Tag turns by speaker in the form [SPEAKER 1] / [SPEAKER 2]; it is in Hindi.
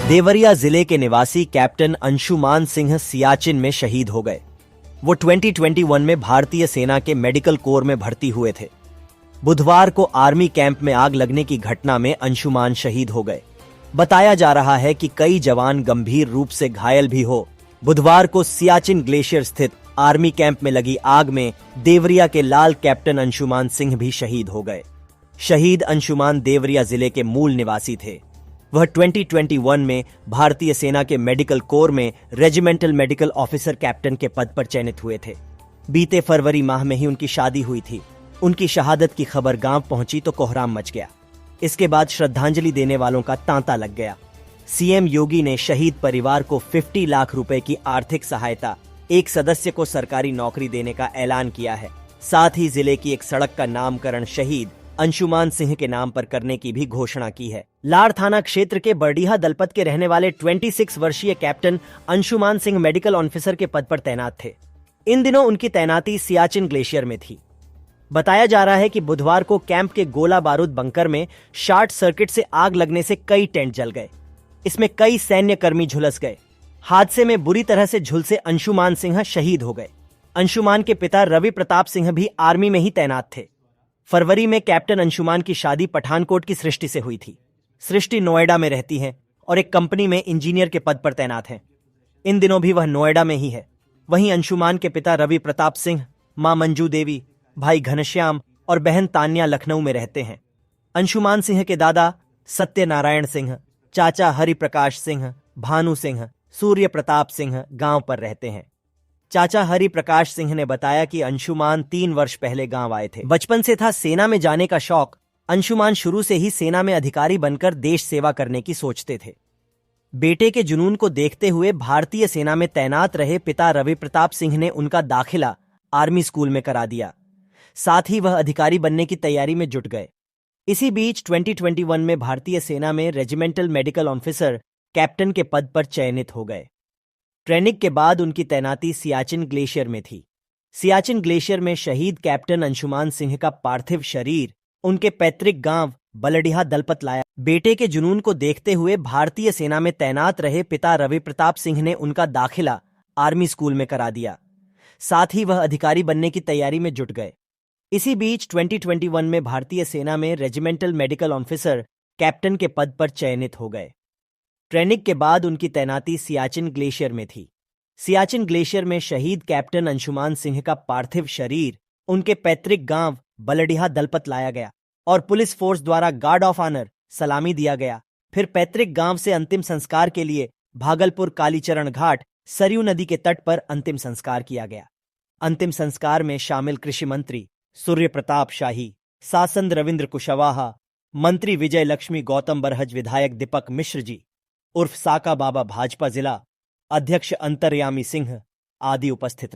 [SPEAKER 1] देवरिया जिले के निवासी कैप्टन अंशुमान सिंह सियाचिन में शहीद हो गए। वो 2021 में भारतीय सेना के मेडिकल कोर में भर्ती हुए थे। बुधवार को आर्मी कैंप में आग लगने की घटना में अंशुमान शहीद हो गए। बताया जा रहा है कि कई जवान गंभीर रूप से घायल भी हो। बुधवार को सियाचिन ग्लेशियर स्थित आर्मी कैंप में लगी आग में देवरिया के लाल कैप्टन अंशुमान सिंह भी शहीद हो गए। शहीद अंशुमान देवरिया जिले के मूल निवासी थे। वह 2021 में भारतीय सेना के मेडिकल कोर में रेजिमेंटल मेडिकल ऑफिसर कैप्टन के पद पर चयनित हुए थे। बीते फरवरी माह में ही उनकी शादी हुई थी। उनकी शहादत की खबर गांव पहुंची तो कोहराम मच गया। इसके बाद श्रद्धांजलि देने वालों का तांता लग गया। सीएम योगी ने शहीद परिवार को 50 लाख रुपए की आर्थिक सहायता, एक सदस्य को सरकारी नौकरी देने का ऐलान किया है। साथ ही जिले की एक सड़क का नामकरण शहीद अंशुमान सिंह के नाम पर करने की भी घोषणा की है। लाड़ थाना क्षेत्र के बरडीहा दलपत के रहने वाले 26 वर्षीय captain Anshuman Singh medical officer के पद पर तैनात थे। इन दिनों उनकी तैनाती सियाचिन ग्लेशियर में थी। बताया जा रहा है कि बुधवार को कैंप के गोला बारूद बंकर में शॉर्ट सर्किट से आग लगने से कई टेंट जल गए। इसमें कई सैन्य कर्मी झुलस गए। हादसे में बुरी तरह से झुलसे अंशुमान सिंह शहीद हो गए। अंशुमान के पिता रवि प्रताप सिंह भी आर्मी में ही तैनात थे। फरवरी में कैप्टन अंशुमान की शादी पठानकोट की सृष्टि से हुई थी। सृष्टि नोएडा में रहती हैं और एक कंपनी में इंजीनियर के पद पर तैनात हैं। इन दिनों भी वह नोएडा में ही है। वहीं अंशुमान के पिता रवि प्रताप सिंह, मां मंजू देवी, भाई घनश्याम और बहन तान्या लखनऊ में रहते हैं। अंशुमान सिंह के दादा सत्यनारायण सिंह, चाचा हरिप्रकाश सिंह, भानु सिंह, सूर्य प्रताप सिंह गांव पर रहते हैं। चाचा हरि प्रकाश सिंह ने बताया कि अंशुमान 3 वर्ष पहले गांव आए थे। बचपन से था सेना में जाने का शौक। अंशुमान शुरू से ही सेना में अधिकारी बनकर देश सेवा करने की सोचते थे। बेटे के जुनून को देखते हुए भारतीय सेना में तैनात रहे पिता रवि प्रताप सिंह ने उनका दाखिला आर्मी स्कूल में करा दिया। साथ ही वह अधिकारी बनने की तैयारी में जुट गए। इसी बीच 2021 में भारतीय सेना में रेजिमेंटल मेडिकल ऑफिसर कैप्टन के पद पर चयनित हो गए। ट्रेनिंग के बाद उनकी तैनाती सियाचिन ग्लेशियर में थी। सियाचिन ग्लेशियर में शहीद कैप्टन अंशुमान सिंह का पार्थिव शरीर उनके पैतृक गांव बलडीहा दलपत लाया। बेटे के जुनून को देखते हुए भारतीय सेना में तैनात रहे पिता रवि प्रताप सिंह ने उनका दाखिला आर्मी स्कूल में करा दिया। साथ ही वह अधिकारी बनने की तैयारी में जुट गए। इसी बीच 2021 में भारतीय सेना में रेजिमेंटल मेडिकल ऑफिसर कैप्टन के पद पर चयनित हो गए। ट्रेनिंग के बाद उनकी तैनाती सियाचिन ग्लेशियर में थी। सियाचिन ग्लेशियर में शहीद कैप्टन अंशुमान सिंह का पार्थिव शरीर उनके पैतृक गांव बलडीहा दलपत लाया गया और पुलिस फोर्स द्वारा गार्ड ऑफ ऑनर सलामी दिया गया। फिर पैतृक गांव से अंतिम संस्कार के लिए भागलपुर कालीचरण घाट सरयू नदी के तट पर अंतिम संस्कार किया गया। अंतिम संस्कार में शामिल कृषि मंत्री सूर्य प्रताप शाही, सांसद रविंद्र कुशवाहा, मंत्री विजय लक्ष्मी गौतम बरहज, विधायक दीपक मिश्र जी उर्फ साका बाबा, भाजपा जिला अध्यक्ष अंतर्यामी सिंह आदि उपस्थित रहे।